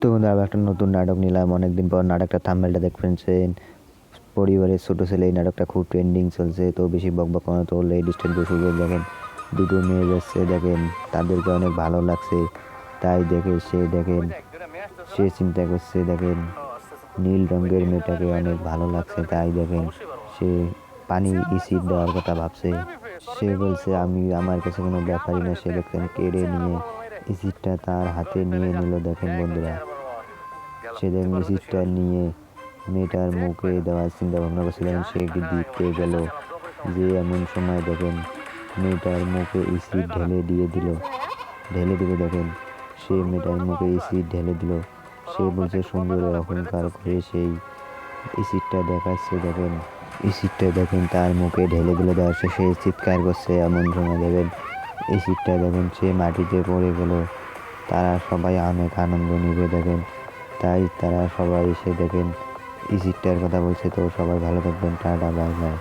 তো বন্ধুরা আবার একটা নতুন নাটক নিলাম। অনেকদিন পর নাটকটা থাম্বনেলটা দেখছেন। পরিবারের ছোট ছেলে, এই নাটকটা খুব ট্রেন্ডিং চলছে। তো বেশি বকবক করা তো লেডিস্টের বসে দেখেন দুটো মেয়ে যাচ্ছে, দেখেন তাদেরকে অনেক ভালো লাগছে। তাই দেখে সে চিন্তা করছে, দেখেন নীল রঙের মেয়েটাকে অনেক ভালো লাগছে। তাই দেখেন সে পানি ইসিড দেওয়ার কথা ভাবছে। সে বলছে আমি, আমার কাছে কোনো ব্যাপারই না। সে দেখেন কেড়ে নিয়ে ইসিডটা তার হাতে নিয়ে নিল। দেখেন বন্ধুরা, সে দেখেন ইসিডটা নিয়ে মেয়েটার মুখে দেওয়ার চিন্তা ভাবনা করছে। দেখেন সে দিতে গেল, যে এমন সময় দেখেন মেয়েটার মুখে ইসিড ঢেলে দিল। দেখেন সে মেয়েটার মুখে ইসিড ঢেলে দিল। সে বলছে সুন্দরের অহংকার করে সেই ইসিডটা দেখাচ্ছে। দেখেন তার মুখে ঢেলে দিল। দেওয়ার সে চিৎকার করছে। এমন সময় দেখেন ইসিডটা দেখেন সে মাটিতে পড়ে গেল। তারা সবাই অনেক আনন্দ নিবে। দেখেন তাই তারা সবাই এসে দেখেন ইসিডটার কথা বলছে। তো সবাই ভালো থাকবেন, টাটা, বাই বাই।